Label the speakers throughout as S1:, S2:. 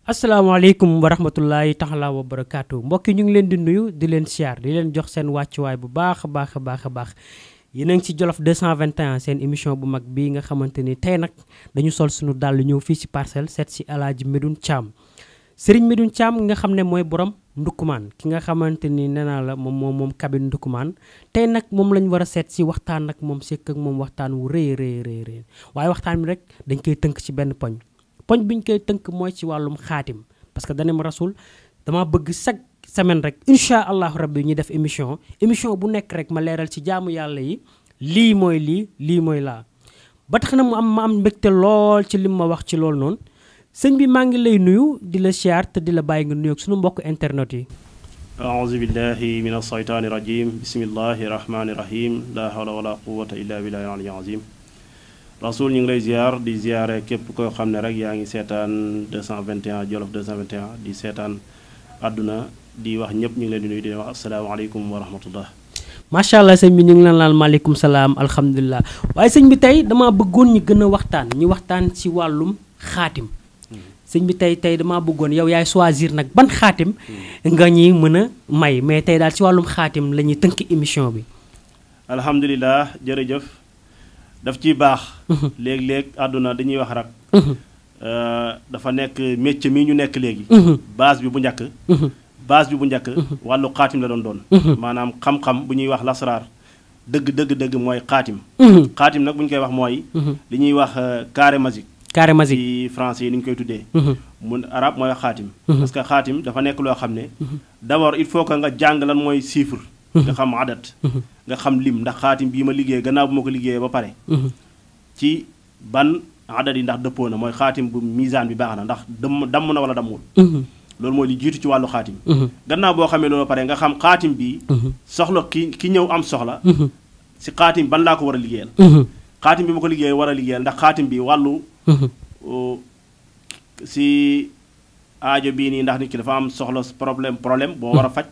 S1: asalaamaaleykum wa rahmatullahi taala wa barakaatu mbokk yi ñu ngi leen di nuyu di leen siyaar di leen jox seen wàccuwaay bu baax a baax yéen a ngi ci Jolof 221 seen émission bu mag bii nga xamante ni tey nag dañu sol suñu dàll ñëw fii ci Parcelles seet si Alaaji Medoune Thiam Serigne Medoune Thiam nga xam ne mooy borom Ndoukoumane ki nga xamante ni nee naa la moom cabine Ndoukoumane tey nag moom lañ war a seet si waxtaan nag moom sekk ak moom waxtaan wu rëy waaye waxtaan bi rek dañ koy tënk ci benn poñ bi ñu koy tënk mooy ci wàllum xaatim parce que danem rasul dama bëgg chaque semaine rek incha allahu rabbi ñu def émission bu nekk rek ma leeral ci jaamu yàlla yi lii mooy laa ba tax na ma am mbégte lool ci lim ma wax ci loolu noonu sëñ bi maa ngi lay nuyu di la siyaar te di la bàyyi nga nuyoog suñu mbokk internet yi
S2: aouzu billahi min ashaytaani rajim bismillahi rahmaani rahim la hawla wala quwwata illa billahi al aliyyil azim rasul ñu ngi lay ziar di ziare képp koo xam ne rek yaa ngi seetaan 221 Jolof 221 di seetaan àdduna di wax ñëpp ñu ngi leen di nuyu di wax asalaamaaleykum wa rahmatullah
S1: macha allah sëñ bi ñu ngi leen laal maaleykum salaam alhamdulilah waaye sëñ bi tey dama bëggoon ñu gën a waxtaan ci wàllum xaatim sëñ bi tey dama bëggoon yow yaay choisir nag ban xaatim nga ñuy mën a may mais tey daal ci wàllum xaatim la ñuy tënk émission bi
S2: alhamdulilah jërëjëf daf ciy baax léeg-léeg àdduna dañuy wax rek dafa nekk métier mi ñu nekk léegi base bi bu njëkk wàllu xaatim la doon maanaam xam-xam bu ñuy wax lasraar dëgg mooy xaatim xaatim nag bu ñu koy wax mooy li ñuy wax carré magique ci français yi ni ñu koy tuddee mun arab mooy xaatim parce que xaatim dafa nekk loo xam ne d'abord il faut que nga jàng lan mooy chiffre nga xam adat nga xam lim ndax xaatim bii ma liggéey gannaaw bu ma ko liggéeyee ba pare ci ban adat yi ndax dëppoo na mooy xaatim bu misaan bi baax na ndax damm na wala dammul loolu mooy li jiitu ci wàllu xaatim gannaaw boo xamee loolu ba pare nga xam xaatim bi soxla ki ñëw am soxla si xaatim ban laa ko war a liggéeyal xaatim bi ma ko liggéey war a liggéeyal ndax xaatim bi wàllu si aajo bii nii ndax nit ki dafa am soxla problème boo war a faj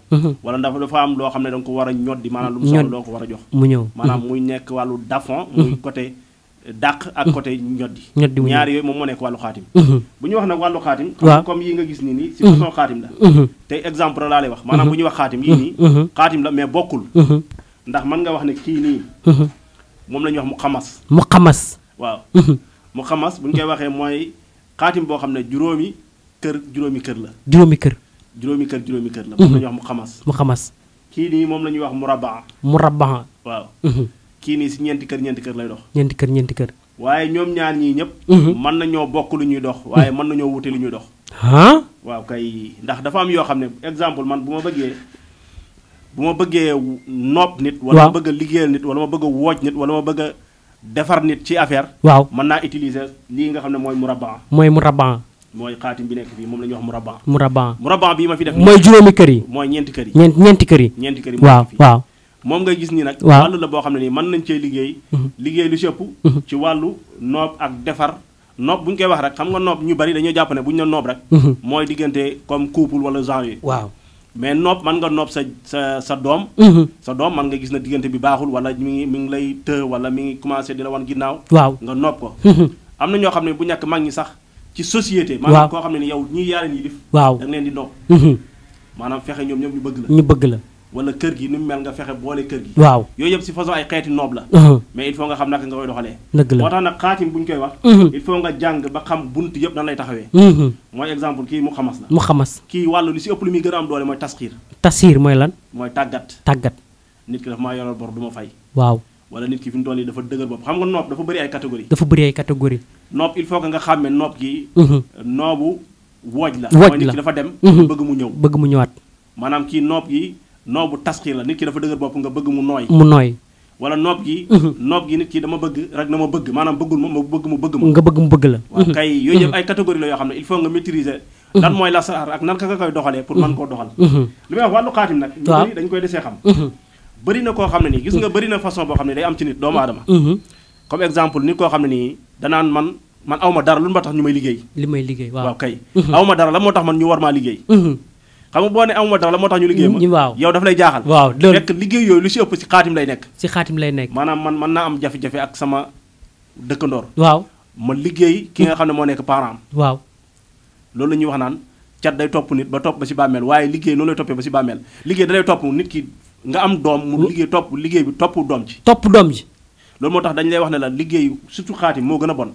S2: wala ndax dafa am loo xam ne danga ko war a ñoddi maanaam lu mu soxla loo ko war a jox
S1: mu ñëw
S2: maanaam muy nekk wàllu dafon muy côté dàq ak côté ñoddi ñaar yooyu moom moo nekk wàllu xaatim bu ñuy wax nag wàllu xaatim comme yi nga gis nii si façon xaatim la tey exemple laa lay wax maanaam bu ñuy wax xaatim yii nii xaatim la mais bokkul ndax mën nga wax ne kii nii moom la ñuy wax mu xamas waaw mu xamas bu ñu koy waxee mooy xaatim boo xam ne juróomi kër la juróomi kër la moom la ñuy wax mu xamas kii nii moom la ñuy wax murabba waaw kii nii si ñeenti kër lay dox ñeenti kër waaye ñoom ñaar ñii ñëpp mën nañoo bokk lu ñuy dox waaye mën nañoo wute lu ñuy dox waaw kay ndax dafa am yoo xam ne exemple man bu ma bëggee nopp nit wala ma bëgg a liggéeyal nit wala ma bëgg a wooj nit wala ma bëgg a defar nit ci affaire waaw mën naa utiliser lii nga xam ne mooy murabba mooy xaatim bi nekk fii moom la ñuy wax murabba bii ma fi def
S1: mooy juróomi kër yi mooy
S2: ñeenti kër yi
S1: waaw
S2: moom ngay gis nii nag wàllu la boo xam ne nii mën nañ cee liggéey lu si ëpp ci wàllu noob ak defar noob bu ñu koy wax rek xam nga noob ñu bari dañoo jàpp ne bu ñu ne noob rek mooy diggante comme couple wala genre yi waaw mais noob mën nga noob sa doom mën nga gis na diggante bi baaxul wala mi ngi lay të wala mi ngi commencé di la wan ginnaaw waaw nga noob ko am na ñoo xam ne bu ñàkk mag ñi sax ci société maanaam koo xam ne ni yow ñii yaa leen yi def waaw da nga leen di noob maanaam fexe ñoom ñëpp ñu bëgg la wala kër gi ni mu mel nga fexe boole kër gi waaw yooyu yëpp si façon ay xeeti noob la mais il faut nga xam naka nga koy doxalee moo tax nag xaatim bu ñu koy wax il faut nga jàng ba xam bunt yëpp nan lay taxawee mooy exemple kii mu xamas kii wàllu li si ëpp lu muy gën a am doole mooy tasxiir mooy lan mooy tàggat nit ki dafa maa yoral bor du ma fay waaw wala nit ki fi mu toll nii dafa dëgër bopp xam nga noob dafa bëri ay catégorie noob il faut que nga xàmmee noob gi noobu wooj la mooy nit ki dafa dem bëgg mu ñëwaat maanaam kii noob gi noobu tasxiir la nit ki dafa dëgër bopp nga bëgg mu nooy wala noob gi nit ki dama bëgg rek na ma bëgg maanaam bëggul ma bëgg mu bëgg la waaw kay yooyu yëpp ay catégorie la yoo xam ne il faut nga maîtriser lan mooy lasaraar ak nan ka nga koy doxalee pour mën koo doxal li may wax wàllu xaatim nag ñu bëri dañ koy desee xam bëri na koo xam ne nii gis nga bëri na façon boo xam ne day am ci nit doomu aadama comme exemple nit koo xam ne nii danaan man awma dara lu ma tax ñu may liggéey waaw kay awma dara la moo tax man ñu war maa liggéey xam nga boo ne amuma dara la moo tax ñu liggéey ma waaw yow daf lay jaaxal waaw fekk liggéey yooyu lu si ëpp si xaatim lay nekk maanaam man mën naa am jafe-jafe ak sama dëkkandoor waaw ma liggéey ki nga xam ne moo nekk parent am waaw loolu la ñuy wax naan cat day topp nit ba topp ba si bàmmeel waaye liggéey noonu lay toppee ba si bàmmeel liggéey da lay topp nit ki nga am doom mu liggéey bi topp doom ji loolu moo tax dañu lay wax ne la liggéey surtout xaatim moo gën a bon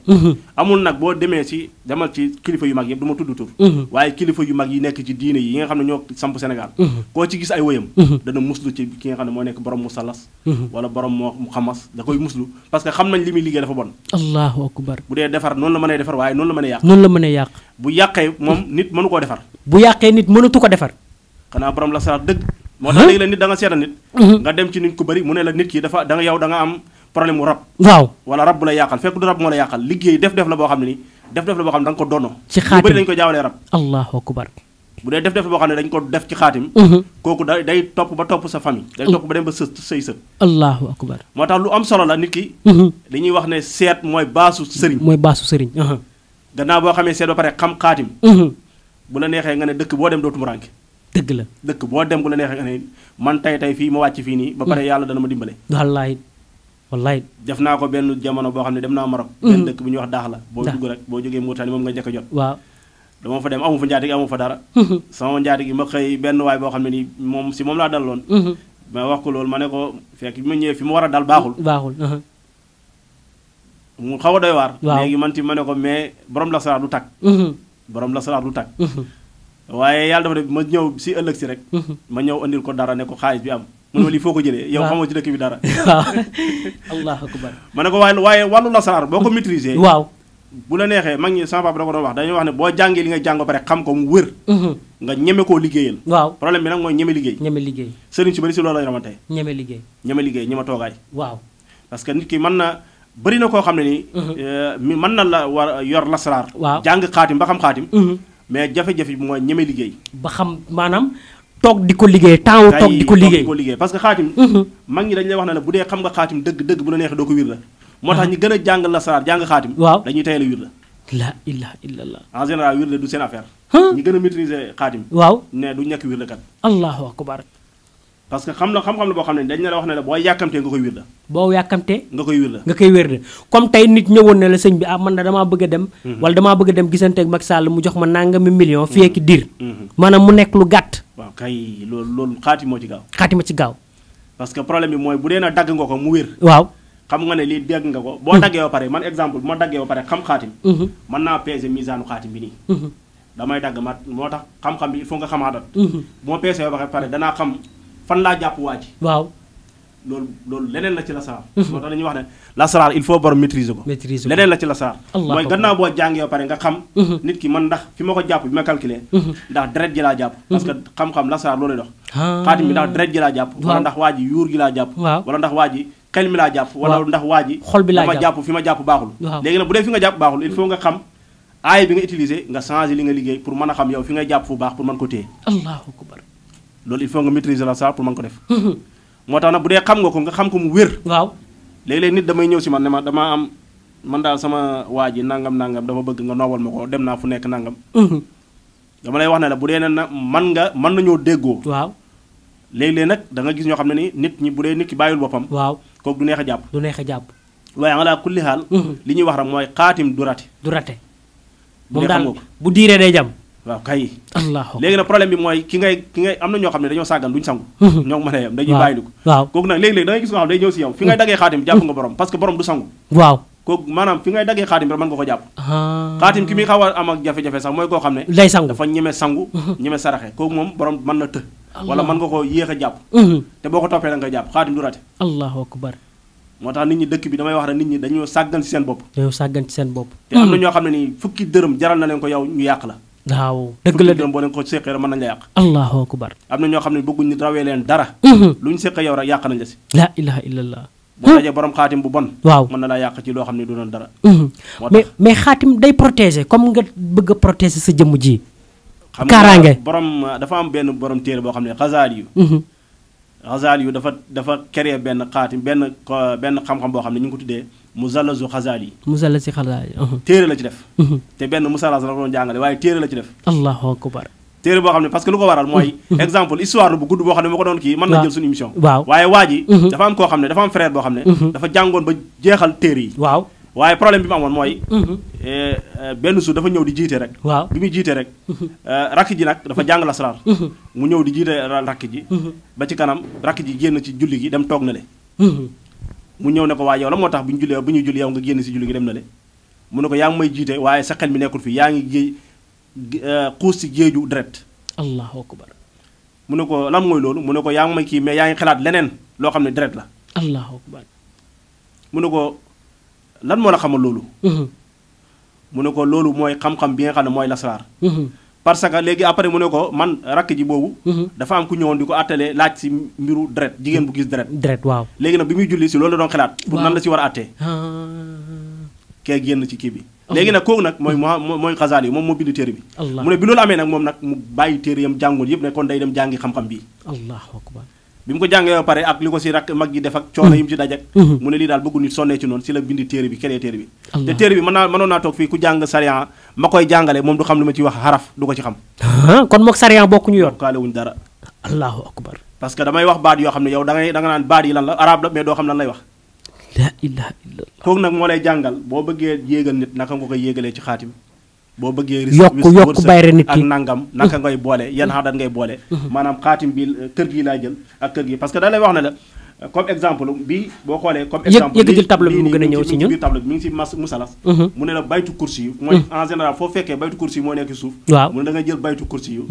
S2: amul nag boo demee si demal ci kilifa yu mag yëpp du ma tudd tur waaye kilifa yu mag yi nekk ci diine yi nga xam ne ñoo samp Sénégal koo ci gis ay wëyam dana muslu ci ki nga xam ne moo nekk borom mu salas wala borom mu xamas da koy muslu parce que xam nañ li muy liggéey dafa bon
S1: allahu akbar
S2: bu dee defar noonu la mën a defar waaye noonu la mën a yàq bu yàqee moom nit mënu koo defar
S1: bu yàqee nit mënatu ko defar
S2: xanaa borom la saraat dëgg moo tax léegi la nit da nga seeta nit nga dem ci nit ku bëri mu ne la nit ki dafa da nga yow da nga am problème mu rab
S1: waaw
S2: wala rab bu la yàqal fekk du rab moo la yàqal liggéey def la boo xam ne ni def la boo xam ne da nga ko donno
S1: ci xaatim
S2: lu bëri dañu ko jaawalee rab
S1: allahu akbar
S2: bu dee def la boo xam ne dañ ko def ci xaatim kooku day topp ba topp sa famille day topp ba dem ba say sët
S1: allahu akbar
S2: moo tax lu am solo la nit ki dañuy wax ne seet mooy baasu sëriñ gannaaw boo xamee seet ba pare xam xaatim bu la neexee nga ne dëkk boo dem dootu mu rànke
S1: dëgg la
S2: dëkk boo dem bu la neexee nga ne man tey fii ma wàcc fii nii ba pare yàlla dana ma dimbale
S1: wallaay
S2: def naa ko benn jamono boo xam ne dem naa Maroc benn dëkk bu ñuy wax daax la boo dugg rek boo jógee Mauritanie moom nga njëkk a jot
S1: waaw
S2: dama fa dem amu fa njaatig amu fa dara sama njaatig ma xëy benn waay boo xam ne nii moom laa daloon ma wax ko loolu ma ne ko fekk bi ma ñëwee fi mu war a dal baaxul mu xaw a doy waar léegi man ti ma ne ko mais borom la saraar du tàkk borom la saraar du tàkk waaye yàlla dafa def ma ñëw si ëllëg si rek ma ñëw andil ko dara ne ko xaalis bi am mu ne ma lii foo ko jëlee yow xamoo ci dëkk bi dara
S1: waaw allahu akbar
S2: ma ne ko waaye wàllu lasaraar boo ko maîtriser
S1: waaw
S2: bu la neexee mag ñi sama papa da ko doon wax dañuy wax ne boo jàngee li nga jàng ba pare xam ko mu wër nga ñeme koo liggéeyal
S1: waaw
S2: problème bi nag mooy ñeme liggéey sëriñ si bëri si loolu la ramantee
S1: ñeme liggéey
S2: ñeme toogaay
S1: waaw
S2: parce que nit ki mën na bëri na koo xam ne nii mën na la war yor lasaraar jàng xaatim ba xam xaatim mais jafe-jafe bi mooy ñeme liggéey
S1: ba xam maanaam toog di ko liggéey temps toog di ko liggéey
S2: parce que xaatim mag ñi dañ lay wax ne la bu dee xam nga xaatim dëgg bu la neexee doo ko wir la moo tax ñi gën a jàng lasaraar jàng xaatim
S1: waaw
S2: dañuy tayal a wir
S1: la ilaha illallah
S2: en général wir la du seen affaire ñi gën a maîtriser xaatim
S1: waaw
S2: ne du ñàkk wir la kat
S1: allahu akbar
S2: parce que xam la boo xam ne dañ la wax ne la boo yàkkamtee nga koy wir la
S1: boo yàkkamtee
S2: nga koy wir la
S1: nga koy wér de comme tey nit ñëwoon ne la sëñ bi man na damaa bëgg a dem wala damaa bëgg a dem gisante ak Macky Sall mu jox ma nangami million fii ak diir maanaam mu nekk lu gàtt
S2: waaw kay loolu xaatim moo ci gaaw
S1: parce
S2: que problème bi mooy bu dee na dagg nga ko mu wér
S1: waaw
S2: xam nga ne lii dégg nga ko boo daggee ba pare man exemple bu ma daggee ba pare xam xaatim mën naa peser misaanu xaatim bi nii damay dagg moo tax xam-xam bi il faut nga xamaatat bu ma peesee ba pare danaa xam fan laa jàpp waa ji
S1: waaw
S2: loolu leneen la ci lasaraar moo tax dañuy wax ne lasaraar il faut borom maîtriser ko leneen la ci lasaraar mooy gannaaw boo jàngee ba pare nga xam nit ki man ndax fi ma ko jàpp bi ma calculer ndax deret ji laa jàpp parce que xam-xam lasaraar loolu lay dox xaatim bi ndax deret ji laa jàpp wala ndax waa ji yuur gi laa jàpp wala ndax waa ji xel mi laa jàpp wala ndax waa ji
S1: xol bi laa
S2: dama jàpp fi ma jàpp baaxul léegi nag bu dee fi nga jàpp baaxul il faut nga xam aay bi nga utiliser nga changer li nga liggéey pour mën a xam yow fi nga jàpp fu baax pour mën ko téye
S1: allahu akbar
S2: loolu il faut nga maîtriser lasaraar pour mën ko def moo tax nag bu dee xam nga ko nga xam ko mu wér
S1: waaw
S2: léeg-léeg nit damay ñëw si man ne ma damaa am man daal sama waa ji nangam dafa bëgg nga noobal ma ko dem naa fu nekk nangam dama lay wax ne la bu dee ne na mën nañoo déggoo
S1: waaw
S2: léeg-léeg nag da nga gis ñoo xam ne ni nit ñi bu dee nit ki bàyyul boppam
S1: waaw
S2: kooku du neex a jàpp
S1: waaye
S2: ala kulli xaal li ñuy wax rek mooy xaatim du rate
S1: moom daal bu diiree day jam
S2: waaw kay
S1: allahu
S2: léegi nag problème bi mooy ki ngay am na ñoo xam ne dañoo sàggan duñ sangu ñoo mën a yem dañuy bàyyi ko
S1: waaw
S2: kooku nag léegi-léegi da ngay gis nga xam day ñëw si yow fi ngay daggee xaatim jàpp nga borom parce que borom du sangu
S1: waaw
S2: kooku maanaam fi ngay daggee xaatim rek mën nga ko jàpp xaatim ki muy xaw a am ak jafe-jafe sax mooy koo xam ne
S1: day sangu
S2: dafa ñeme sangu ñeme saraxe kooku moom borom mën na të wala mën nga ko yéex a jàpp te boo ko toppee da nga koy jàpp xaatim du rate
S1: allahu akbar
S2: moo tax nit ñi dëkk bi damay wax rek nit ñi dañoo sàggan ci seen bopp te am na ñoo xam ne nii fukki dërëm jaral na leen ko yow ñu yàq la
S1: waaw dëgg la de
S2: boo leen ko séqee rek mën nañ la yàq
S1: allahu akbar
S2: am na ñoo xam ne bëgguñ nit rawee leen dara lu ñu séqee yow rek yàq nañ la si
S1: la ilaha illallah
S2: boo dajee borom xaatim bu bon
S1: waaw
S2: mën na laa yàq ci loo xam ne du doon dara
S1: mais xaatim day protéger comme nga bëgg a protéger sa jëmm ji
S2: xam
S1: kaaraange
S2: nga borom dafa am benn borom téere boo xam ne Xazaali yu dafa créé benn xaatim benn xam-xam boo xam ne ñu ngi ko tuddee musallasu Xazaali téere la ci def te benn musallas la ko doon jàngale waaye téere la ci def
S1: allahu akbar
S2: téere boo xam ne parce que lu ko waral mooy exemple histoire bu gudd boo xam ne moo ko doon kii mën na jël suñu émission
S1: waaw
S2: waaye waa ji dafa am koo xam ne dafa am frère boo xam ne dafa jàngoon ba jeexal téere yi waaye problème bi mu amoon mooy benn suuf dafa ñëw di jiite rek
S1: waaw
S2: bi muy jiite rek rakk ji nag dafa jàng lasraar mu ñëw di jiite rakk ji ba ci kanam rakk ji génn ci julli gi dem toog na le mu ñëw ne ko waaye yow la moo tax bu ñu julli yow nga génn si julli gi dem na le mu ne ko yaa ngi may jiite waaye sa xel mi nekkul fii yaa ngi géej xuus si géeju deret
S1: allahu akbar
S2: mu ne ko lan mooy loolu mu ne ko yaa ngi may kii mais yaa ngi xalaat leneen loo xam ne deret la
S1: allahu akbar
S2: mu ne ko lan moo la xamal loolu mu ne ko loolu mooy xam-xam bi nga xam ne mooy lasraar parce que léegi après mu ne ko man rakk ji boobu dafa am ku ñëwoon di ko attalee laaj si mbiru deret jigéen bu gis deret
S1: waaw
S2: léegi nag bi muy julli si loolu la doon xalaat pour nan la si war a attee kee génn ci kii bi léegi nag kooku nag mooy Xasaali yi moom moo bind téere bi mu ne bi loolu amee nag moom nag mu bàyyi téere yam jàngoon yëpp ne kon day dem jàngi xam-xam bii
S1: allahu akbar
S2: bi mu ko jàngee ba pare ak li ko si rakk mag ji def ak coono yi mu ci dajak mu ne lii daal bëggu nit sonnee ci noonu si la bindi téere bi kenee téere bi te téere bi mënoon naa toog fii ku jàng sariya ma koy jàngale moom du xam li ma ci wax xaraf du ko ci xam
S1: kon mook sariya bokkuñu yoon
S2: kaale wuñ dara
S1: allahu akbar
S2: parce que damay wax baat yoo xam ne yow da nga naan baat yi lan la arabe la mais doo xam lan lay wax
S1: la ilaha illallah
S2: kooku nag moo lay jàngal boo bëggee yéegal nit naka nga koy yéegalee ci xaatim boo bëggee
S1: yokk bayre nit
S2: ak nangam naka ngay boole yan xadat ngay boole maanaam xaatim bi kër gi laa jël ak kër gi parce que da lay wax ne la comme exemple bi boo xoolee comme exemple
S1: yëg jël table bi mu gën a ñëw ci ñun
S2: biir table bi mi ngi si musalas mu ne la baytu kursi yu mooy en général foo fekkee baytu kursi yu moo nekk suuf
S1: waaw
S2: mu ne da nga jël baytu kursi yu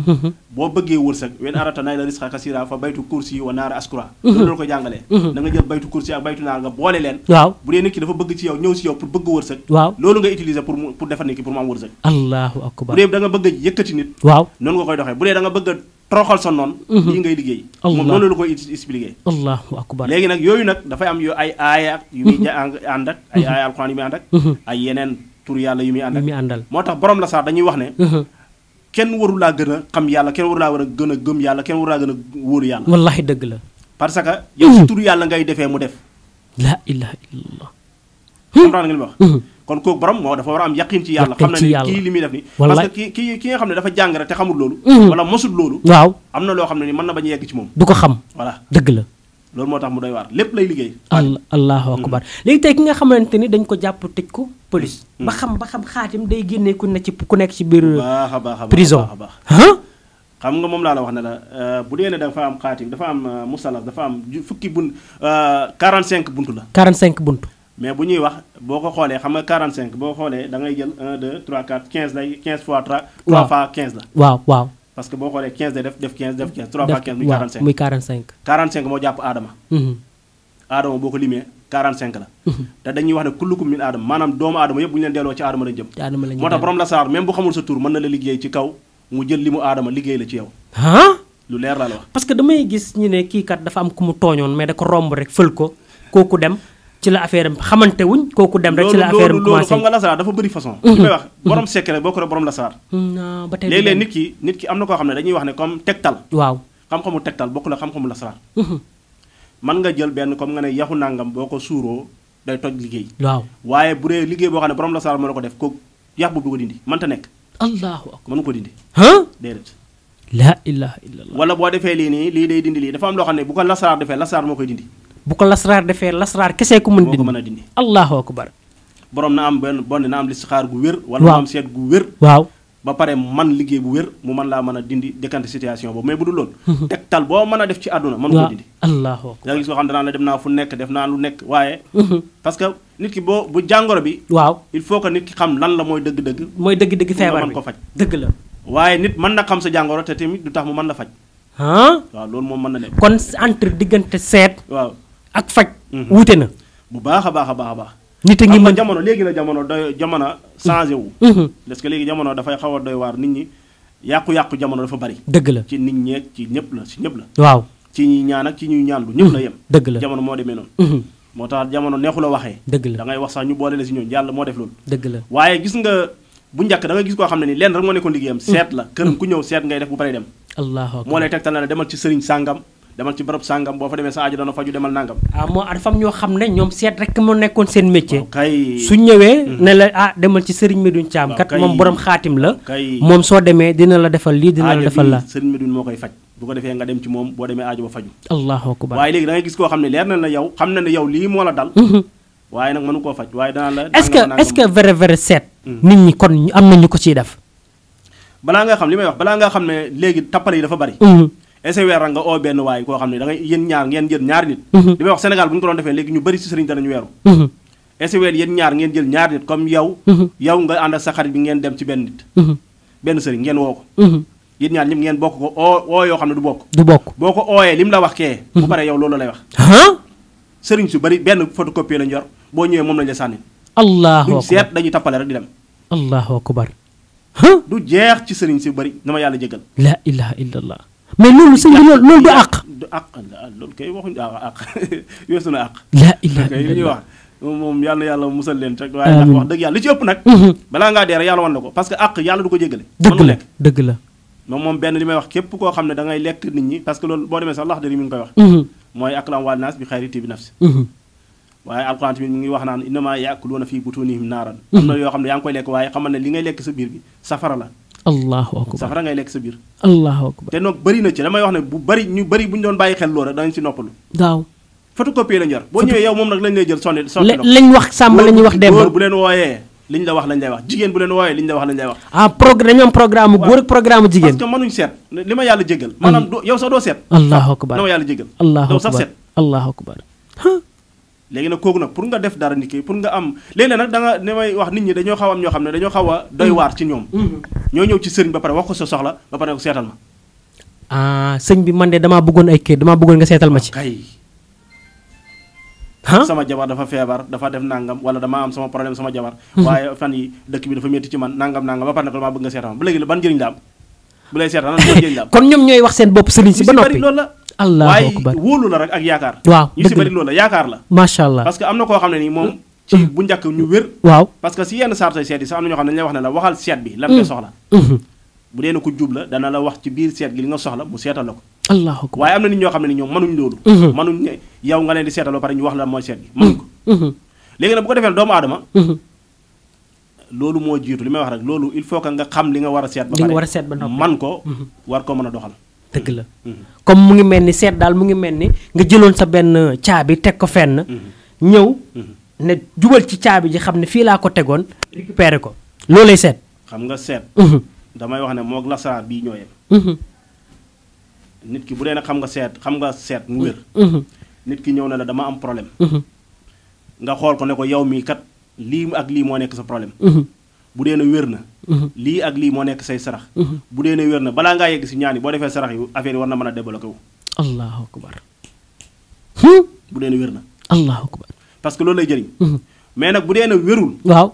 S2: boo bëggee wërsëg wen arata nay la risqa kasira fa baytu kursi yu wa naara askura loolu la ko jàngalee da nga jël baytu kursi ak baytu naar nga boole leen
S1: waaw bu
S2: dee nit ki dafa bëgg ci yow ñëw si yow pour bëgg wërsëg
S1: waaw loolu
S2: nga utiliser pour defar nit ki pour mu am wërsëg
S1: allahu akbar
S2: bu dee da nga bëgg a yëkkati nit
S1: waaw
S2: noonu nga koy doxee bu dee da nga bëgg a toroxal sa noonu lii ngay liggéey moom noonu la koy expliqué
S1: allahu akbar
S2: léegi nag yooyu nag dafay am ay aaya yu muy ànd ak ay aaya alxuraan yu muy ànd ak ay yeneen tur yàlla yu muy àndal moo tax borom la sax dañuy wax ne kenn waru laa gën a xam yàlla kenn waru laa war a gën a gëm yàlla kenn waru laa gën a wóoru yàlla
S1: wallahi dëgg la
S2: parce que yow si tur yàlla ngay defee mu def
S1: la ilaha illallah
S2: comprendre nga li ma wax kon kooku borom moo dafa war a am yaqin ci yàlla xam na ne kii li muy def ni parce que ki nga xam ne dafa jàng rek te xamul loolu wala mosul loolu
S1: waaw
S2: am na loo xam ne ni mën na bañ a yegg ci moom
S1: du ko xam
S2: voilà
S1: dëgg la
S2: loolu moo tax mu doy waar lépp lay liggéey
S1: allahu akbar léegi tey ki nga xamante ni dañ ko jàpp tëj ko police ba xam xaatim day génnee ku nekk ci biir prison
S2: xam nga moom laa la wax ne la bu dee ne dafa am xaatim dafa am musalas dafa am fukki 45 buntu la
S1: 45 buntu
S2: mais bu ñuy wax boo ko xoolee xam nga 45 boo xoolee da ngay jël 1 2 3 4 15 lay 15 fois 3 fois 15 la
S1: waaw
S2: parce que boo xoolee 15 day def 15 def 15 3 fois 15 muy 45
S1: muy 45
S2: 45 moo jàpp aadama aadama boo ko limee 45 la te dañuy wax ne kullukum min aadama maanaam doomu aadama yëpp bu ñu leen delloo ci aadama lañ jëm moo tax borom la saar même bu xamul sa tur mën na la liggéey ci kaw mu jël li mu aadama liggéey la ci yow lu leer la wax
S1: parce que damay gis ñu ne kii kat dafa am ku mu tooñoon mais da ko romb rek fël ko kooku dem ci la affaire am xamante wuñ kooku dem rek ci la affaire am commencé
S2: xam nga lasaraar dafa bëri façon li may wax borom secret boo ko re borom lasaraar
S1: ba tey
S2: léeg-léeg nit ki am na koo xam ne dañuy wax ne comme tegtal
S1: waaw
S2: xam-xamu tegtal bokku la xam-xamu lasaraar man nga jël benn comme nga ne yaxu nàngam boo ko suuroo day toj liggéey
S1: waaw
S2: waaye bu dee liggéey boo xam ne borom lasaraar moo la ko def ko yax bu du ko dindi mënta nekk
S1: allahu akbar
S2: mënu ko dindi déedéet
S1: la ilaha illallah
S2: wala boo defee lii nii lii day dindi lii dafa am loo xam ne bu ko lasaraar defee lasaraar moo koy dindi
S1: bu ko lasraar defee lasraar kese ku mën
S2: mën a dindi
S1: allahu akbar
S2: borom na am benn bonde na am listixaar gu wér wala mu am seet gu wér
S1: waaw
S2: ba pare man liggéey bu wér mu mën laa mën a dindi décanté situation boobu mais bu dul loolu tegtal boo mën a def ci àdduna mën ko dindi
S1: allahu akbar
S2: yaa gis koo xam ne danaa la dem naa fu nekk def naa lu nekk waaye parce que nit ki bu jàngoro bi
S1: waaw
S2: il faut que nit ki xam lan la mooy dëgg-dëgg
S1: feebar bi
S2: mën ko faj
S1: dëgg la
S2: waaye nit mën na xam sa jàngoro te tamit du tax mu mën la faj waaw loolu moom mën na nekk
S1: kon entre diggante seet
S2: waaw
S1: ak faj wuute na
S2: bu baax a baax
S1: nit a ngi mën
S2: jamono léegi la jamono changé wu parce que léegi jamono dafay xaw a doy waar nit ñi yàqu-yàqu jamono dafa bari
S1: dëgg la
S2: ci nit ñeeg ci ñëpp la ci ñëpp la
S1: waaw
S2: ci ñuy ñaan ak ci ñuy ñaan lu ñëpp la yem
S1: dëgg la
S2: jamono moo demee noonu moo tax jamono neexu la waxee
S1: dëgg la
S2: da ngay wax sax ñu boole la si ñooñu yàlla moo def loolu
S1: dëgg la
S2: waaye gis nga bu njëkk da nga gis koo xam ne ni lenn rek moo nekkoon liggéeyam seet la këram ku ñëw seet ngay def bu paree dem
S1: allahu akbar
S2: moo lay tegtal na la demal ci sëriñ sàngam demal ci barab sàngam boo fa demee sa aajo dana faju demal nangam
S1: moo dafa am ñoo xam ne ñoom seet rek moo nekkoon seen métier
S2: kay
S1: su ñëwee ne la demal ci sëriñ Medoune Thiam kat moom borom xaatim la moom soo demee dina la defal lii dina la defal la
S2: sëriñ Medoune moo koy faj bu ko defee nga dem ci moom boo demee aajo ba faju
S1: allahu akbar
S2: waaye léegi da ngay gis koo xam ne leer na la yow xam na ne yow lii moo la dal waaye nag mënu koo faj waaye danaa la.
S1: est-ce que vrai seet. nit ñi kon am na ñu ko ciy def.
S2: balaa nga xam li may wax balaa nga xam ne léegi tappale yi dafa bari. essayer nga oo benn waay koo xam ne da ngay yéen ñaar ngeen jël ñaari nit. li may wax Sénégal bu ñu ko doon defee léegi ñu bari ci sëriñ danañu weeru. essayer yéen ñaar ngeen jël ñaari nit comme yow. yow nga ànd ak sa xarit bi ngeen dem ci benn nit. benn sëriñ ngeen woo ko. yéen ñaar ñëpp ngeen bokk ko oo yoo xam ne du bokk. boo ko ooyee li mu la wax kee. bu paree yow loolu lay wax. sëriñ su bari benn photocopie lañ yor boo ñëwee moom lañ la sànni.
S1: allahu akbar
S2: duñ seet dañuy tappale rek di dem.
S1: allahu akbar.
S2: du jeex ci sëriñ si bari na ma yàlla jégal.
S1: la ilaha illallah. mais loolu sëñ bi loolu du àq.
S2: du àq loolu kay waxuñu àq weesu na àq.
S1: la ilaha
S2: kay li ñuy wax moom yàlla na yàlla musal leen rek. waaye ndax wax dëgg yàlla li ci ëpp nag. balaa ngaa dee rek yàlla wan na ko parce que àq yàlla du ko jégale.
S1: dëgg la
S2: moom benn li may wax képp koo xam ne da ngay lekk nit ñi parce que loolu boo demee sax lax dëri mi ngi koy wax. mooy aklam wal naas bi xayri tibi nafsi. waaye alquran tamit mi ngi wax naan innama yaakuluuna fii butunihim naaran. am na yoo xam ne yaa ngi koy lekk waaye xamal ne li ngay lekk sa biir bi safara la.
S1: allahu akbar
S2: safara ngay lekk sa biir.
S1: allahu akbar
S2: te nag bëri na ci damay wax ne bu bëri ñu bëri bu ñu doon bàyyi xel loolu rek danañ si noppalu.
S1: waaw
S2: photocopie la njër boo ñëwee yow moom nag lañ lay jël sonne
S1: lañ wax sàmm la ñuy wax démb
S2: góor bu leen wooyee liñ la wax lañ lay wax jigéen bu leen wooyee liñ la wax lañ lay wax.
S1: dañu am programme góor ak programme jigéen.
S2: parce que mënuñ seet li ma yàlla jégal maanaam yow sax doo seet.
S1: allahu akbar
S2: na ma yàlla jégal.
S1: allahu
S2: akbar doo sax seet.
S1: allahu akbar.
S2: léegi nag kooku nag pour nga def dara nit ki pour nga am léeg-léeg nag da nga ne may wax nit ñi dañoo xaw am ñoo xam ne dañoo xaw a doy waar ci ñoom. ñoo ñëw ci sëriñ ba pare wax ko sa soxla ba pare ko seetal ma.
S1: sëñ bi man de damaa bëggoon ay kër damaa bëggoon nga seetal ma ci.
S2: kay sama jabar dafa feebar dafa def nangam wala dama am sama problème sama jabar. waaye fan yi dëkk bi dafa métti ci man nangam ba pare nag damaa bëgg nga seetal ma ba léegi ban njëriñ la am bu lay seetal ban njëriñ la am.
S1: kon ñoom ñooy wax seen bopp sëriñ si ba noppi
S2: loolu la.
S1: allahu akbar
S2: waaye wóolu la rek ak yaakaar.
S1: waaw
S2: ñu si bëri loolu la yaakaar la.
S1: macha allah
S2: parce que am na koo xam ne nii moom. ci bu njëkk ñu wér.
S1: waaw
S2: parce que si yenn saartay seet yi sax am na ñoo xam ne dañu lay wax ne la waxal seet bi lan nga soxla. bu dee na ko jub la dana la wax ci biir seet gi li nga soxla mu seetal la ko.
S1: allahu akbar
S2: waaye am na nit ñoo xam ne ni ñoom mënuñ loolu. mënuñ ne yow nga leen di seetal ba pare ñu wax la mooy seet gi mënuñ ko. léegi nag bu ko defee doomu aadama. loolu moo jiitu li may wax rek loolu il faut que nga xam li nga war a seet. ba pare man ko war ko mën a doxal.
S1: dëgg la comme mu ngi mel ni seet daal mu ngi mel ni nga jëloon sa benn caabi teg ko fenn. ñëw ne jubal ci caabi ji xam ne fii laa ko tegoon récupéré ko loolay seet.
S2: xam nga seet. damay wax ne moog lasaraar bii ñoo yem. nit ki bu dee nag xam nga seet mu wér. nit ki ñëw na la dama am problème. nga xool ko ne ko yow mii kat lii ak lii moo nekk sa problème. bu dee na wér na. lii ak lii moo nekk say sarax. bu dee na wér na balaa ngaa yegg si ñaan yi boo defee sarax yi affaire yi war na mën a débloqué wu.
S1: allahu akbar.
S2: bu dee na wér na.
S1: allahu akbar.
S2: parce que loolu lay jëriñ. mais nag bu dee na wérul.
S1: waaw.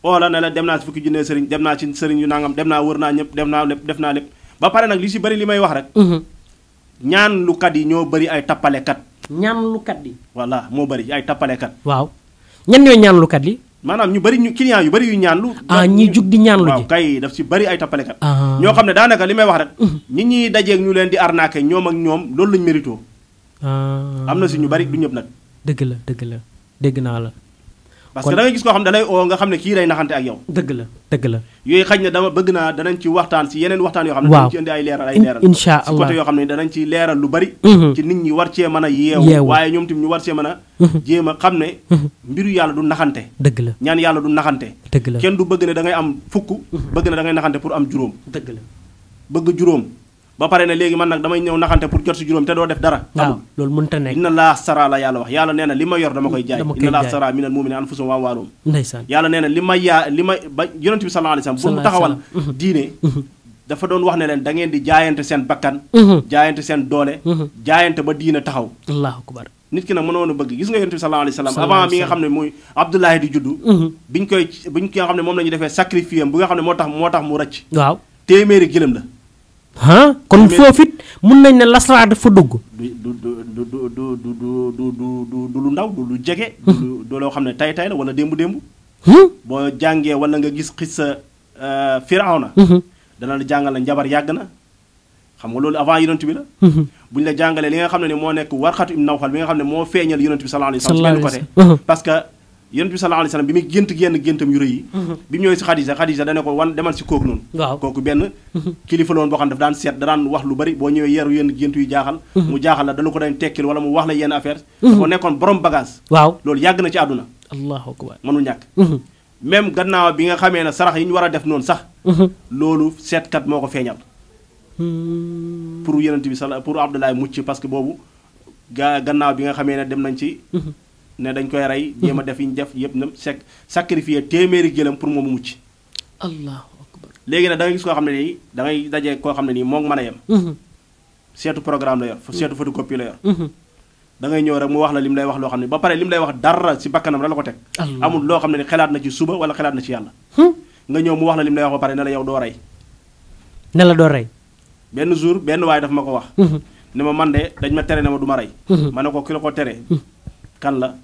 S2: oola ne la dem naa si fukki junne sëriñ dem naa ci sëriñ yu nangam dem naa wër naa ñëpp dem naa lépp def naa lépp ba pare nag li si bëri li may wax rek. ñaan lukat yi ñoo bëri ay tappalekat.
S1: ñaan lukat yi.
S2: voilà moo bëri ay tappalekat.
S1: waaw ñan ñooy ñaan lukat yi.
S2: maanaam ñu bëri ñu client yu bëri yu ñaan lu.
S1: ñi jug di ñaan lu ji.
S2: waaw kay daf si bëri ay tappalekat. ñoo xam ne daanaka li may wax rek. ñi ñuy dajeeg ñu leen di arnaqué ñoom ak ñoom loolu lañ mérito. am na si ñu bëri du ñëpp nag.
S1: dëgg la dégg naa la.
S2: parce que da ngay gis koo xam ne da lay oo nga xam ne kii day naxante ak yow.
S1: dëgg la.
S2: yooyu xaj na dama bëgg naa danañ ci waxtaan si yeneen waxtaan yoo xam ne danañ ci indi ay leeral
S1: incha allah
S2: si côté yoo xam ne danañ ci leeral lu bari ci nit ñi war cee mën a yeewu waaye ñoom tamit ñu war cee mën a jéem a xam ne mbiru yàlla du naxante.
S1: dëgg la
S2: ñaan yàlla du naxante.
S1: dëgg la
S2: kenn du bëgg ne da ngay am fukk bëgg ne da ngay naxante pour am juróom.
S1: dëgg la
S2: bëgg juróom ba pare ne léegi man nag damay ñëw naxante pour jot si juróom te doo def dara.
S1: waaw loolu mënta nekk.
S2: inna laa sara la yàlla wax yàlla nee na li ma yor dama koy jaay. inna laa sara minal mu'minina anfusahum wa amwaalahum.
S1: ndeysaan
S2: yàlla nee na li ma ba yonent bi sallallahu alayhi wasallam bu mu taxawal diine dafa doon wax ne leen da ngeen di jaayante seen bakkan. jaayante seen doole. jaayante ba diine taxaw.
S1: allahu akbar.
S2: nit ki nag mënoon a bëgg gis nga yonent bi sallallahu alayhi wasallam avant mi nga xam ne muy Abdoulaye di juddu. biñ ki nga xam ne moom la ñuy defee sacrifice bu nga xam ne moo tax mu rëcc.
S1: waaw
S2: téeméeri gëlëm la.
S1: kon foofu it mun nañ ne lasraar dafa dugg.
S2: du lu ndaw du lu jege. du loo xam ne tay la wala démb. boo jàngee wala nga gis xis sa Firawna. dana la jàngal la njabar yàgg na. xam nga loolu avant yonent bi la. buñ la jàngalee li nga xam ne moo nekk Warxatu ibn Nawfal bi nga xam ne moo feeñal yonent bi sallallahu alayhi wasallam ci benn côté. parce que yonent bi sallallahu alayhi wasallam bi muy gént génn géntam yu rëy yi bi mu ñëwee si Xadija dane ko wan demal si kooku noonu
S1: waaw
S2: kooku benn kilifa la woon boo xam ne daf daan seet da daan wax lu bari boo ñëwee yeru yenn gént yu jaaxal mu jaaxal la dana ko dañ tekkil wala mu wax la yenn affaire dafa nekkoon borom bagage
S1: waaw
S2: loolu yàgg na ci àdduna
S1: allahu akbar
S2: mënul ñàkk même gannaaw bi nga xamee ne sarax yi ñu war a def noonu sax loolu seetkat moo ko feeñal pour yonent bi pour Abdoulaye mucc parce que boobu gannaaw bi nga xamee ne dem nañ ci ne dañ koy rey jéem a def yi ñu def yëpp na sacrifier téeméeri gëlëm pour moomu mucc
S1: allahu akbar
S2: léegi nag da ngay gis koo xam ne nii da ngay daje koo xam ne nii moom mën a yem seetu programme la yor seetu photocopie la yor da ngay ñëw rek mu wax la lim lay wax loo xam ne ba pare lim lay wax dara si bakkanam rek la ko teg amul loo xam ne ni xalaat na ci suba wala xalaat na ci yàlla nga ñëw mu wax la lim lay wax ba pare ne la yow doo rey
S1: ne la doo rey
S2: benn jour benn waaye daf ma ko wax ne ma man de dañ ma tere ne ma du ma rey ma ne ko ki la ko tere kan la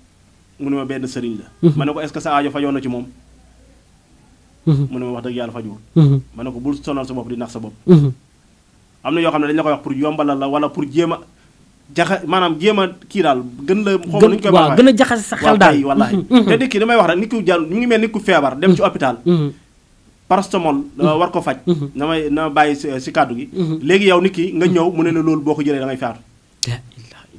S2: mu ne ma benn sëriñ la ma ne ko est-ce que sa aajo fajoon na ci moom mu ne ma wax dëgg yàlla fajuwul ma ne ko bul sonal sa bopp di nax sa bopp am na yoo xam ne dañ la koy wax pour yombalal la wala pour jéem a maanaam jéem a kii daal gën la xaw ma nu ñu koy
S1: waaw gën a jaxase sa xel daal
S2: wallaahi te nit ki damay wax rek nit ku jàll ñu ngi mel nit ku feebar dem ci hôpital paracétamol war ko faj na bàyyi si kàddu gi léegi yow nit ki nga ñëw mu ne la loolu boo ko jëlee da ngay faatu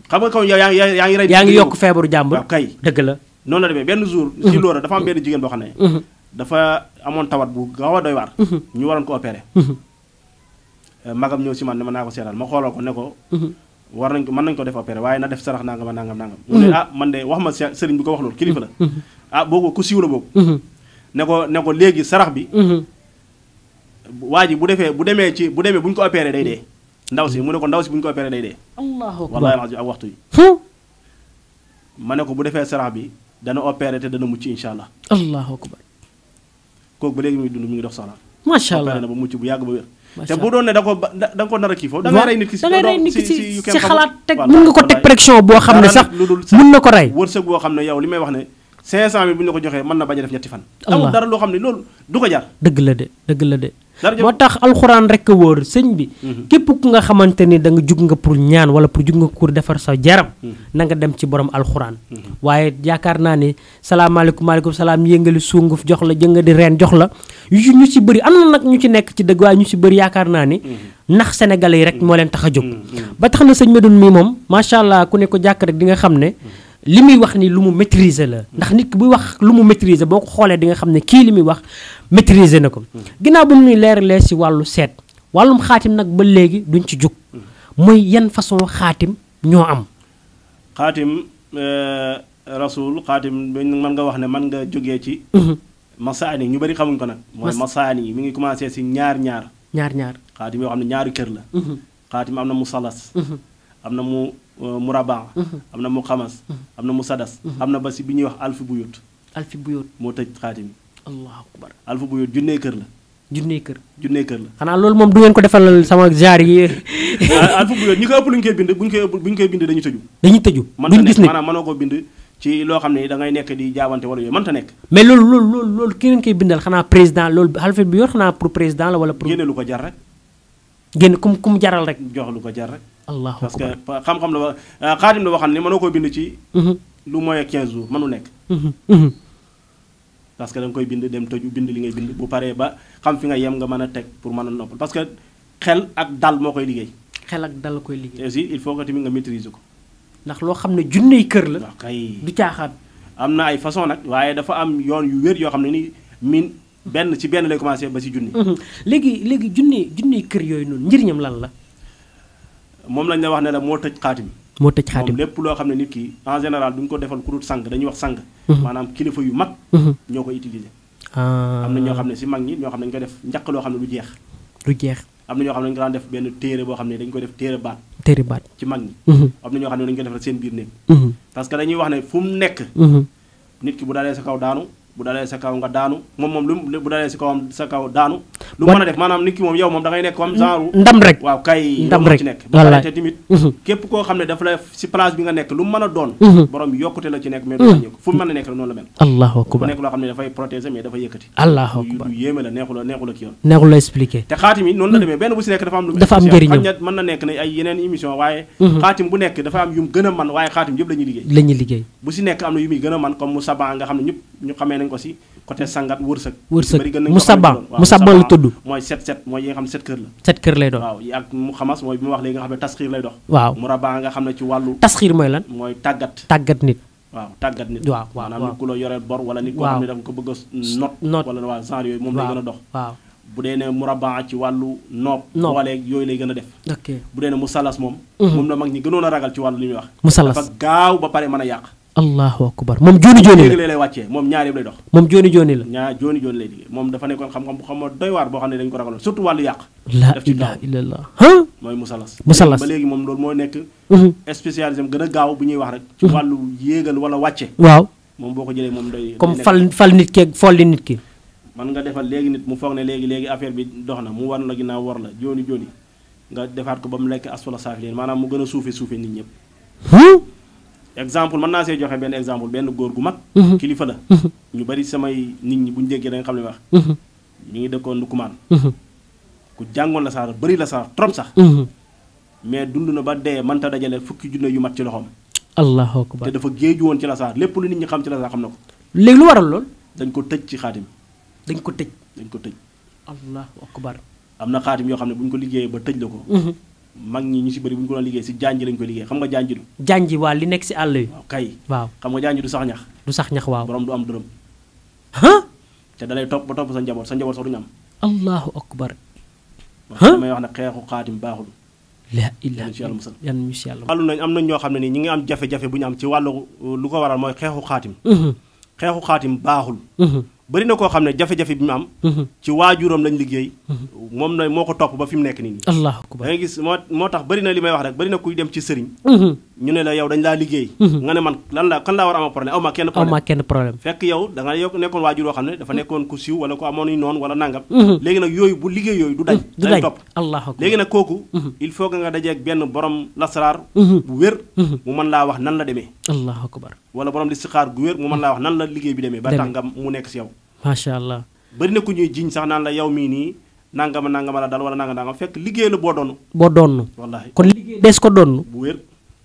S2: xam nga kaw yow yaa ngi rey
S1: yaa ngi yokk feebaru jàmbur
S2: waaw kay
S1: dëgg la
S2: noonu la demee benn jour si loolu dafa am benn jigéen boo xam ne dafa amoon tawat bu gaaw a doy waar ñu waroon ko opéré magam ñëw si man ne ma naa ko seetal ma xoolal ko ne ko war nañ ko mën nañ ko def opéré waaye na def sarax nangam nangam mu ne man de wax ma sëriñ bi ko wax loolu kilifa la boobu ku siiw la boobu ne ko léegi sarax bi waa ji bu demee bu ñu ko opéré day dee ndaw si mu ne ko ndaw si bu ñu ko opéré day dee
S1: allahu akbar
S2: wallahi alazim ak waxtu yi ma ne ko bu defee sarax bi dana opéré te dana mucc insha allah
S1: allahu akbar
S2: kooku ba léegi muy dund mi ngi dox soxla
S1: macha allah
S2: opéré na ba mucc bu yàgg ba wér te bu doon ne da nga ko nar a kii foofu da ngay rey nit ki
S1: si xalaat teg mën nga ko teg pression boo xam ne sax mën na ko rey
S2: wërsëg boo xam ne yow li may wax ne 500000 bu ñu la ko joxee mën na bañ a def ñetti fan amul dara loo xam ne loolu du ko jar
S1: dëgg la de moo tax alxuraan rek a wóor sëñ bi képp ku nga xamante ni da nga jug nga pour ñaan wala pour jug nga pour defar sa jaram na nga dem ci borom alxuraan waaye yaakaar naa ne salaamaaleykum maaleykum salaam yëngali sunguf jox la jënga di reen jox la ñu ci bëri am na nag ñu ci nekk ci dëgg waaye ñu ci bëri yaakaar naa ni ndax sénégalais yi rek moo leen tax a jóg ba tax na sëñ Medoune mii moom macha allah ku ne ko jàkk rek di nga xam ne li muy wax ni lu mu maîtriser la ndax nit ki buy wax lu mu maîtriser boo ko xoolee di nga xam ne kii li muy wax maîtriser na ko ginnaaw bu ñuy leeralee si wàllu seet wàllum xaatim nag ba léegi duñ ci jug mooy yan façon xaatim ñoo am
S2: xaatim rasul xaatim mën nga wax ne mën nga jógee ci masaani ñu bëri xamuñ ko nag mooy masaani yi mi ngi commencé si ñaar xaatim yoo xam ne ñaari kër la xaatim am na mu salas am na mu murabaa am na mu xamas am na mu sadas am na ba si bi ñuy wax alfi buyut moo tëj xaatim yi
S1: allahu akbar
S2: alfi buyut junnee kër la
S1: junnee kër la xanaa loolu moom du ngeen ko defal sama jaar yi
S2: alfi buyut ñi ko ëpp lu ñu koy bind bu ñu koy bind dañuy tëju
S1: duñ gis nit
S2: maanaam mënoo ko bind ci loo xam ne da ngay nekk di jaabante wala yooyu mënta nekk
S1: mais loolu ki ngeen koy bindal xanaa président loolu alfi buyut xanaa pour président la wala pour
S2: génne lu ko jar rek
S1: génn ku mu jaral rek
S2: jox lu ko jar rek
S1: allahu
S2: parce que
S1: akbar
S2: xam-xam la xaatim la waxam ne mënoo ko bind ci lu mooy 15 jours mënu nekk parce que da nga koy bind dem tëju bind li ngay bind bu paree ba xam fi nga yem nga mën a teg pour mën a noppal parce que xel ak dal moo koy liggéey te aussi il faut que tamit nga maîtriser ko
S1: ndax loo xam ne junney kër la
S2: waaw kay
S1: du caaxaan
S2: am na ay façon nag waaye dafa am yoon yu wér yoo xam ne ni min benn ci benn lay commencé ba ci junni
S1: léegi junney kër yooyu noonu njëriñam lan la
S2: moom lañ la wax ne la moo tëj xaatim
S1: moom
S2: lépp loo xam ne nit ki en général duñ ko defal ku dul sang dañuy wax sang maanaam kilifa yu mag ñoo koy utiliser am na ñoo xam ne si mag ñi ñoo xam ne dañu koy def njaq loo xam ne du jeex am na ñoo xam ne dañu ko daan def benn téere boo xam ne dañu koy def téere baat ci mag ñi am na ñoo xam ne dañu koy defal seen biir néeg parce que dañuy wax ne fu mu nekk nit ki bu dalee sa kaw daanu bu dalee sa kaw nga daanu moom lu bu dalee si kawam sa kaw daanu lu mën a def maanaam nit ki moom yow moom da ngay nekk comme genre
S1: ndam rek
S2: waaw kay
S1: ndam
S2: moo
S1: rek
S2: ci nekk ba pare te tamit képp koo xam ne dafa la si place bi nga nekk lu mën a doon borom yokkute la ci nekk mais du wàññi ko fu mu mën a nekk rek noonu la mel
S1: allahu akbar
S2: nekk loo xam ne dafay protéger mais dafay yëkkati
S1: allahu akbar
S2: lu yéeme la neexu la ki yoon
S1: neexul la expliqué
S2: te xaatim yi noonu la demee benn bu si nekk dafa am lu
S1: dafa am njëriñam
S2: mën na nekk ne ay yeneen émission waaye xaatim bu nekk dafa am yu mu gën a man waaye xaatim yëpp la ñuy liggéey bu si nekk am na yu muy gën a man comme mu saba nga xam ne ñëpp ñu xamee nañ ko si côté sangat wërsëg
S1: mu saba la tudd
S2: mooy set mooy yi nga xam ne 7 kër la
S1: 7 kër lay doon
S2: waaw yi ak mu xamas mooy bi mu wax léegi nga xam ne tasxiir lay dox
S1: waaw
S2: mu raba nga xam ne ci wàllu
S1: tasxiir mooy lan
S2: mooy tàggat
S1: nit
S2: waaw tàggat nit
S1: waaw
S2: maanaam nit ku la yoreel bor wala nit koo xam ne dafa ko bëgg a not wala waa genre yooyu moom lay gën a dox
S1: waaw
S2: bu dee ne mu raba ci wàllu noob booleeg yooyu lay gën a def bu dee ne mu salas moom la mag ñi gënoon a ragal ci wàllu li muy wax
S1: mu salas
S2: dafa gaaw ba pare mën a yàq
S1: allahu akbar moom jooni jooni
S2: la lay wàccee moom ñaar yëpp lay dox
S1: moom jooni jooni la
S2: jooni lay liggéey moom dafa nekkoon xam-xam bu xam doy waar boo xam ne dañu ko ragaloon surtout wàllu yàq
S1: la ilaha illallah
S2: mooy musalas
S1: musalas
S2: ba léegi moom loolu moo nekk spécialisé gën a gaaw bu ñuy wax rek ci wàllu yéegal wala wàcce
S1: waaw
S2: moom boo ko jëlee moom doy
S1: comme fal nit ki folli nit ki
S2: man nga defal léegi nit mu foog ne léegi affaire bi dox na mu war la ginnaaw war la jooni nga defaat ko ba mu lekk asfala saafiliin maanaam mu gën a suufe nit ñëpp exemple mën naa see joxe benn exemple benn góor gu mag kilifa la ñu bari samay nit ñi buñu déggee da nga xam ne wax mi ngi dëkkoon Ndukumaan ku jàngoon la saar bari la saar trop sax mais dund na ba dee mënta dajale fukki junne yu mat ci loxoom
S1: allahu akbar
S2: te dafa géeju woon ci la saar lépp lu nit ñi xam ci la saar xam na ko
S1: léegi lu waral lool
S2: dañ ko tëj ci xaatim
S1: dañ ko tëj allahu akbar
S2: am na xaatim yoo xam ne bu ñu ko liggéeyee ba tëj la ko mag ñi ñu si bëri bu ñu ko doon liggéey si janj lañ koy liggéey xam nga janj
S1: waa li nekk si àll yi
S2: waaw kay
S1: waaw
S2: xam nga janj du sax ñax
S1: waaw
S2: borom du am dërëm te dalay topp ba topp sa njaboot sax duñu am
S1: allahu akbar
S2: damay wax ne xeexu xaatim baaxul
S1: la ilaha
S2: illallah wàllu nañ am nañ ñoo xam ne nii ñi ngi am jafe-jafe bu ñu am ci wàllu lu ko waral mooy xeexu xaatim baaxul bëri na koo xam ne jafe-jafe bi mu am ci waajuram lañ liggéey moom na moo ko topp ba fi mu nekk nii
S1: allahu akbar
S2: da nga gis moo tax bëri na li may wax rek bëri na kuy dem ci sëriñ ñu ne la yow dañ laa liggéey nga ne man kan laa war a am problème aw ma kenn problème fekk yow da nga nekkoon waajur yoo xam ne dafa nekkoon ku siiw wala ku amoon noonu wala nangam léegi nag yooyu bu liggéey yooyu du dañ day topp
S1: allahu akbar
S2: léegi nag kooku il faut que nga dajeeg benn borom lasaraar bu wér mu mën laa wax nan la demee
S1: allahu akbar
S2: wala borom listixaar gu wér mu mën laa wax nan la liggéey bi demee ba tax nga mu nekk si yow
S1: macha allah
S2: bëri na ku ñuy jiñ sax naan la yow mii nii nangama la dal wala nangama fekk liggéey la boo doon wallaahi
S1: kon liggéey des ko doon
S2: bu wér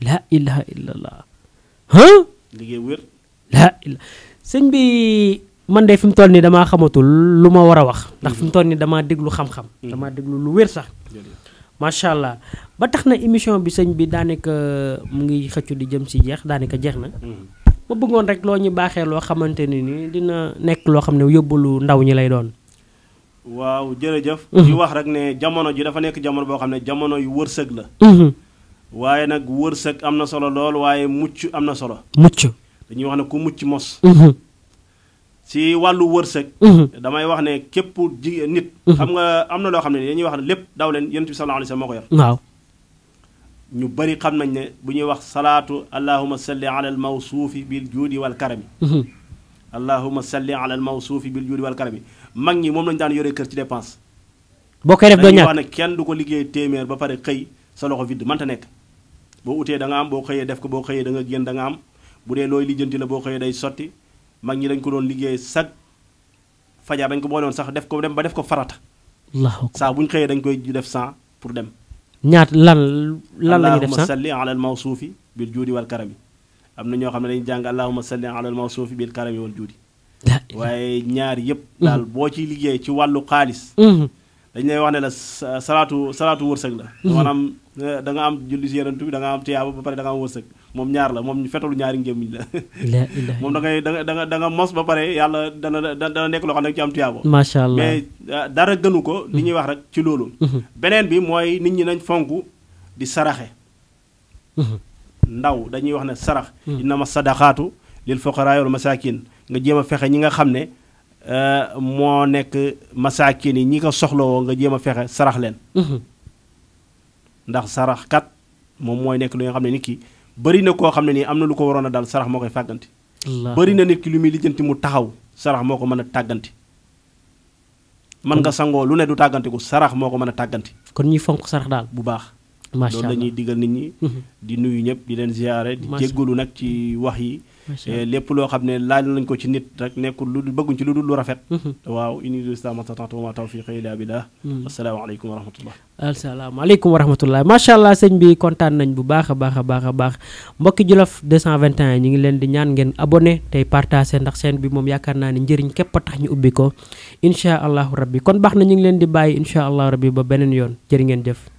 S1: la ilaha illallah
S2: liggéey bu wér
S1: la ilaha sëñ bi man de fi mu toll nii damaa xamatul lu ma war a wax ndax fi mu toll nii damaa déglu xam-xam damaa déglu lu wér sax macha allah ba tax na émission bi sëñ bi daanaka mu ngi xëccu di jëm si daanaka jeex na ma bëggoon rek loo ñu baaxee loo xamante ne ni dina nekk loo xam ne yóbbalu ndaw ñi lay doon
S2: waaw jërëjëf di wax rek ne jamono ji dafa nekk jamono boo xam ne jamono yu wërsëg la waaye nag wërsëg am na solo lool waaye mucc am na solo dañuy wax ne ku mucc mos si wàllu wërsëg damay wax ne képp nit xam nga am na loo xam ne dañuy wax ne lépp daw leen yonent bi sallallahu alayhi wasallam moo ko yor
S1: waaw
S2: ñu bari xam nañ ne bu ñuy wax salaatu allahuma salli ala al mawsuufi bil juudi wal karami allahuma salli ala al mawsuufi bil juudi wal karami mag ñi moom lañu daan yoree kër ci dépense
S1: boo koy def doo ñàkk
S2: wax ne kenn du ko liggéey téeméer ba pare xëy sa loxo vide mënta nekk boo utee da nga am boo xëyee def ko boo xëyee da nga génn da nga am bu dee looy lijjanti la boo xëyee day sotti mag ñi dañ ko doon liggéey sag fajar dañ ko boole woon sax def ko dem ba def ko farata saa bu ñu xëyee dañ koy def 100 pour dem
S1: ñaat lan la ñuy def
S2: allahumma salli ala al mawsuufi bil juudi wal karami am na ñoo xam ne dañuy jàng allahumma salli ala al mawsuufi bil karami wal juudi waaye ñaar yëpp daal boo ciy liggéey ci wàllu xaalis dañ lay wax ne la salaatu wërsëg la maanaam da nga am julli si yenentu bi da nga am tiyaaba ba pare da nga am wërsëg moom ñaar la moom fetalu ñaari ngémmiñ la moom da nga mos ba pare yàlla dana nekk loo xam ne ci am tiyaaba
S1: macha allah
S2: mais dara gënu ko li ñuy wax rek ci loolu beneen bi mooy nit ñi nañ fonk di saraxe ndaw dañuy wax ne sarax innama sadaqaatu lil fuqaraa wal masaakin nga jéem a fexe ñi nga xam ne moo nekk masaakin yi ñi ko soxlawoo nga jéem a fexe sarax leen ndax sarax kat moom mooy nekk lu nga xam ne nit ki bëri na koo xam ne nii am na lu ko waroon a dal sarax moo koy fàgganti bëri na nit ki lu muy lijjanti mu taxaw sarax moo ko mën a tàgganti mën nga sangoo lu ne du tàggantiku sarax moo ko mën a tàgganti
S1: kon ñuy fonk sarax daal
S2: bu baax
S1: macha
S2: loolu la ñuy digal nit ñi di nuyu ñëpp di leen ziyaare di jéggalu nag ci wax yi lépp loo xam ne laaj nañ ko ci nit rek nekkul lu bëgguñ ci lu dul lu rafet waaw ini islam tatatu ma tawfiqi illa billah asalaamaaleykum wa rahmatullah
S1: asalaamaaleykum wa rahmatullah macha allah sëñ bi kontaan nañ bu baax a baax a baax a baax mbokki Jolof 221 ñu ngi leen di ñaan ngeen abonné tey partagé ndax seen bi moom yaakaar naa ne njëriñ képp a tax ñu ubbi ko incha allahu rabbi kon baax na ñu ngi leen di bàyyi incha allahu rabbi ba beneen yoon jërë ngeen jëf